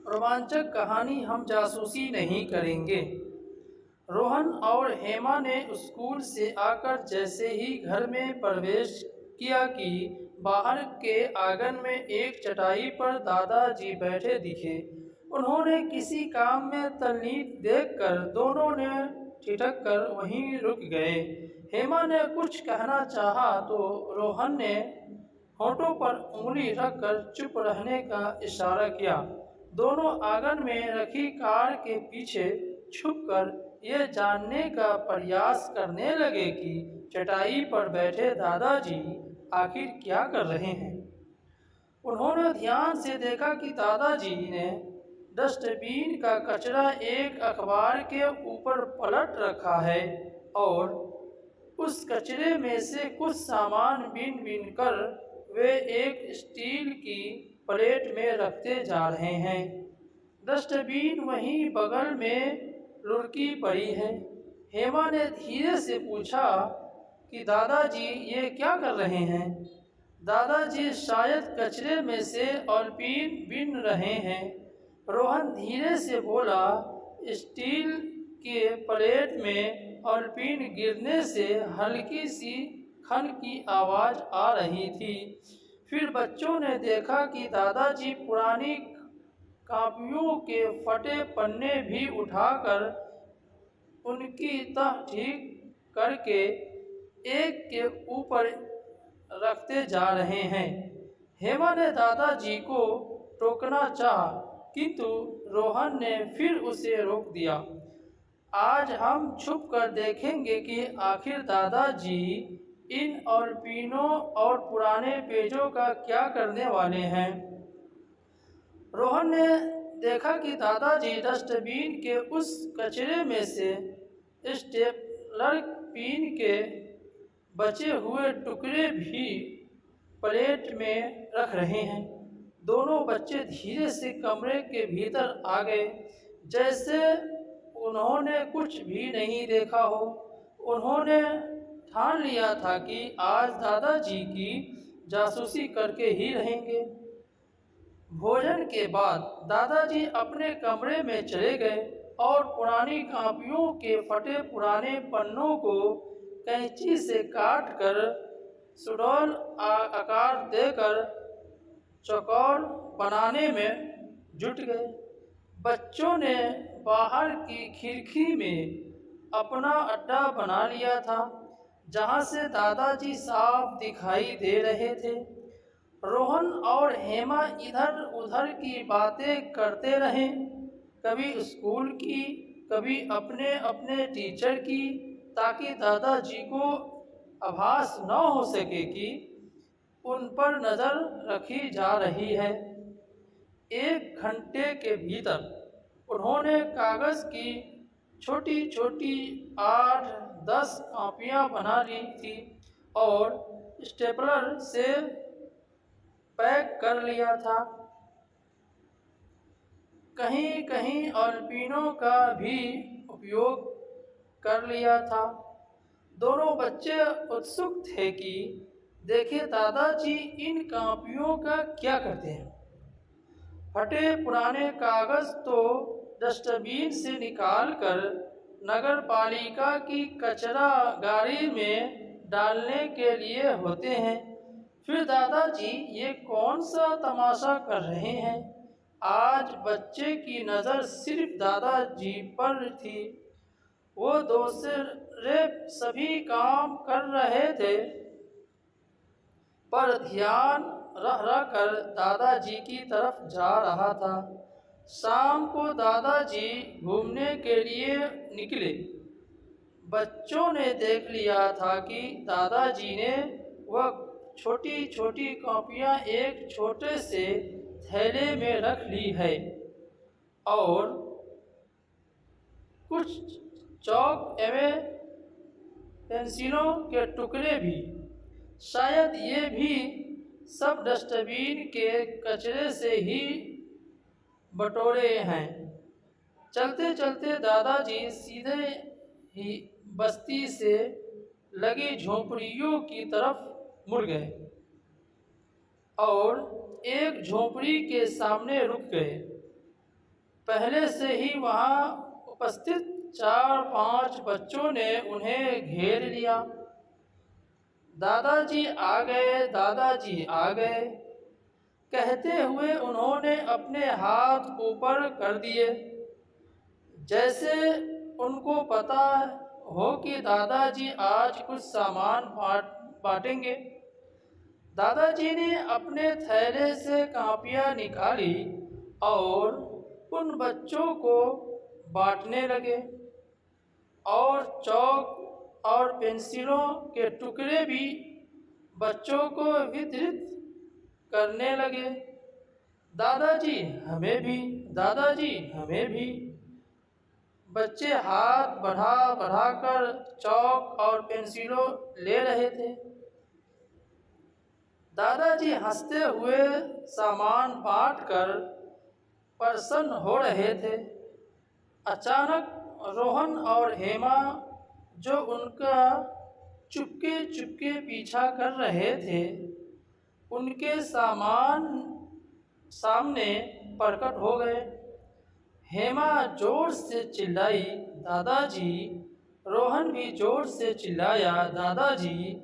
रोमांचक कहानी हम जासूसी नहीं करेंगे। रोहन और हेमा ने स्कूल से आकर जैसे ही घर में प्रवेश किया कि बाहर के आंगन में एक चटाई पर दादाजी बैठे दिखे। उन्होंने किसी काम में तल्लीन देखकर दोनों ने ठिठक कर वहीं रुक गए। हेमा ने कुछ कहना चाहा तो रोहन ने होठों पर उंगली रखकर चुप रहने का इशारा किया। दोनों आंगन में रखी कार के पीछे छुपकर ये जानने का प्रयास करने लगे कि चटाई पर बैठे दादाजी आखिर क्या कर रहे हैं। उन्होंने ध्यान से देखा कि दादाजी ने डस्टबिन का कचरा एक अखबार के ऊपर पलट रखा है और उस कचरे में से कुछ सामान बीन बीन कर वे एक स्टील की प्लेट में रखते जा रहे हैं। डस्टबिन वहीं बगल में लुढ़की पड़ी है। हेमा ने धीरे से पूछा कि दादाजी ये क्या कर रहे हैं। दादाजी शायद कचरे में से ऑलपीन बीन रहे हैं। रोहन धीरे से बोला, स्टील के प्लेट में ऑलपीन गिरने से हल्की सी खन की आवाज़ आ रही थी। फिर बच्चों ने देखा कि दादाजी पुरानी कॉपियों के फटे पन्ने भी उठाकर उनकी तह ठीक करके एक के ऊपर रखते जा रहे हैं। हेमा ने दादाजी को टोकना चाहा, किंतु रोहन ने फिर उसे रोक दिया। आज हम छुप कर देखेंगे कि आखिर दादाजी इन ऑलपीनों और पुराने पेजों का क्या करने वाले हैं। रोहन ने देखा कि दादाजी डस्टबिन के उस कचरे में से स्टेपलर पिन के बचे हुए टुकड़े भी प्लेट में रख रहे हैं। दोनों बच्चे धीरे से कमरे के भीतर आ गए, जैसे उन्होंने कुछ भी नहीं देखा हो। उन्होंने ठान लिया था कि आज दादाजी की जासूसी करके ही रहेंगे। भोजन के बाद दादाजी अपने कमरे में चले गए और पुरानी कॉपियों के फटे पुराने पन्नों को कैंची से काट कर सुडौल आकार देकर चौकोर बनाने में जुट गए। बच्चों ने बाहर की खिड़की में अपना अड्डा बना लिया था, जहां से दादाजी साफ दिखाई दे रहे थे। रोहन और हेमा इधर उधर की बातें करते रहे, कभी स्कूल की, कभी अपने अपने टीचर की, ताकि दादाजी को आभास न हो सके कि उन पर नज़र रखी जा रही है। 1 घंटे के भीतर उन्होंने कागज़ की छोटी छोटी 8-10 कॉपियाँ बना ली थी और स्टेपलर से पैक कर लिया था। कहीं कहीं ऑलपीनों का भी उपयोग कर लिया था। दोनों बच्चे उत्सुक थे कि देखे दादाजी इन कॉपियों का क्या करते हैं। फटे पुराने कागज़ तो डस्टबिन से निकालकर नगर पालिका की कचरा गाड़ी में डालने के लिए होते हैं। फिर दादाजी ये कौन सा तमाशा कर रहे हैं। आज बच्चे की नज़र सिर्फ दादाजी पर थी। वो दूसरे सभी काम कर रहे थे, पर ध्यान रह रह कर दादाजी की तरफ जा रहा था। शाम को दादाजी घूमने के लिए निकले। बच्चों ने देख लिया था कि दादाजी ने वह छोटी छोटी कॉपियाँ एक छोटे से थैले में रख ली है और कुछ चौक एवं पेंसिलों के टुकड़े भी। शायद ये भी सब डस्टबिन के कचरे से ही बटोरे हैं। चलते चलते दादाजी सीधे ही बस्ती से लगी झोपड़ियों की तरफ मुड़ गए और एक झोपड़ी के सामने रुक गए। पहले से ही वहाँ उपस्थित 4-5 बच्चों ने उन्हें घेर लिया। दादाजी आ गए, दादाजी आ गए कहते हुए उन्होंने अपने हाथ ऊपर कर दिए, जैसे उनको पता हो कि दादाजी आज कुछ सामान बांटेंगे। दादाजी ने अपने थैले से कापियाँ निकाली और उन बच्चों को बांटने लगे और चौक और पेंसिलों के टुकड़े भी बच्चों को वितरित करने लगे। दादाजी हमें भी, दादाजी हमें भी। बच्चे हाथ बढ़ा बढ़ाकर चौक और पेंसिलों ले रहे थे। दादाजी हंसते हुए सामान बांटकर प्रसन्न हो रहे थे। अचानक रोहन और हेमा, जो उनका चुपके चुपके पीछा कर रहे थे, उनके सामने प्रकट हो गए। हेमा जोर से चिल्लाई, दादाजी। रोहन भी जोर से चिल्लाया, दादाजी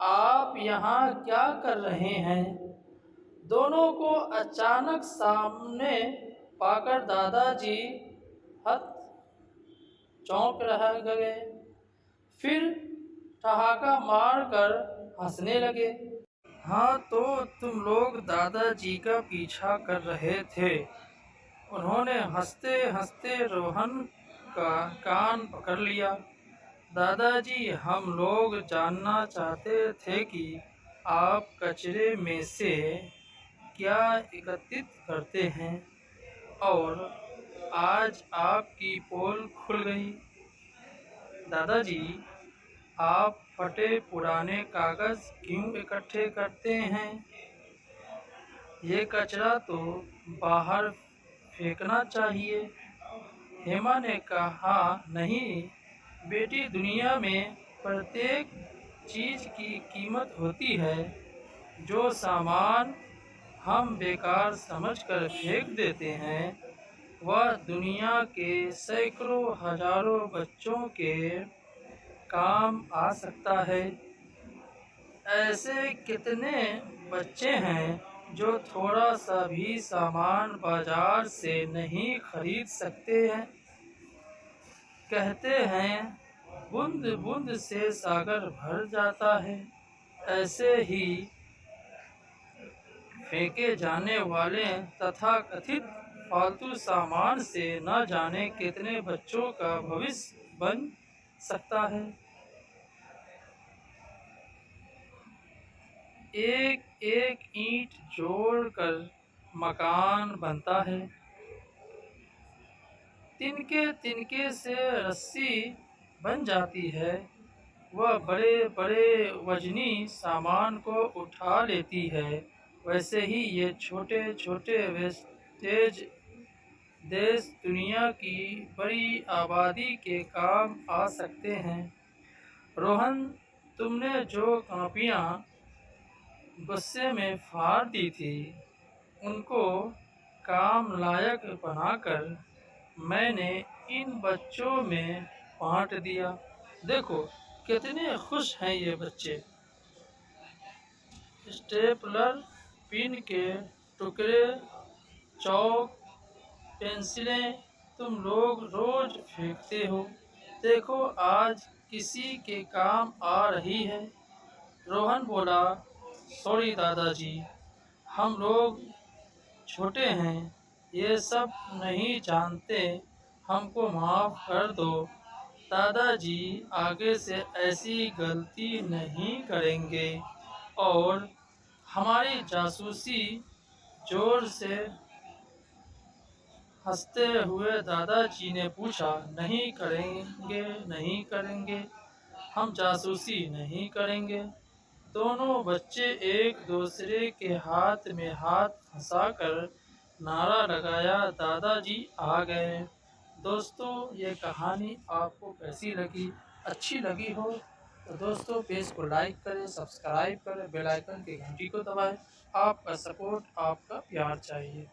आप यहाँ क्या कर रहे हैं? दोनों को अचानक सामने पाकर दादाजी चौंक रह गए, फिर ठहाका मारकर हंसने लगे। हाँ, तो तुम लोग दादाजी का पीछा कर रहे थे। उन्होंने हंसते हंसते रोहन का कान पकड़ लिया। दादाजी, हम लोग जानना चाहते थे कि आप कचरे में से क्या एकत्रित करते हैं और आज आपकी पोल खुल गई। दादाजी, आप फटे पुराने कागज क्यों इकट्ठे करते हैं? ये कचरा तो बाहर फेंकना चाहिए। हेमा ने कहा, नहीं बेटी, दुनिया में प्रत्येक चीज़ की कीमत होती है। जो सामान हम बेकार समझकर फेंक देते हैं, वह दुनिया के सैकड़ों हजारों बच्चों के काम आ सकता है। ऐसे कितने बच्चे हैं जो थोड़ा सा भी सामान बाजार से नहीं खरीद सकते हैं। कहते हैं, बूंद बूंद से सागर भर जाता है। ऐसे ही फेंके जाने वाले तथाकथित फालतू सामान से न जाने कितने बच्चों का भविष्य बन सकता है। एक एक ईंट जोड़कर मकान बनता है। तिनके तिनके से रस्सी बन जाती है। वह बड़े बड़े वजनी सामान को उठा लेती है। वैसे ही ये छोटे छोटे वेस्टेज देश दुनिया की बड़ी आबादी के काम आ सकते हैं। रोहन, तुमने जो कापियाँ गुस्से में फाड़ दी थी, उनको काम लायक बनाकर मैंने इन बच्चों में बांट दिया। देखो कितने खुश हैं ये बच्चे। स्टेपलर, पिन के टुकड़े, चौक, पेंसिलें तुम लोग रोज फेंकते हो। देखो आज किसी के काम आ रही है। रोहन बोला, सॉरी दादाजी, हम लोग छोटे हैं, ये सब नहीं जानते, हमको माफ़ कर दो। दादाजी आगे से ऐसी गलती नहीं करेंगे। और हमारी जासूसी, जोर से हंसते हुए दादाजी ने पूछा, नहीं करेंगे, नहीं करेंगे, हम जासूसी नहीं करेंगे। दोनों बच्चे एक दूसरे के हाथ में हाथ फंसाकर नारा लगाया, दादाजी आ गए। दोस्तों, ये कहानी आपको कैसी लगी? अच्छी लगी हो तो दोस्तों पेज को लाइक करें, सब्सक्राइब करें, बेल आइकन की घंटी को दबाएं। आपका सपोर्ट, आपका प्यार चाहिए।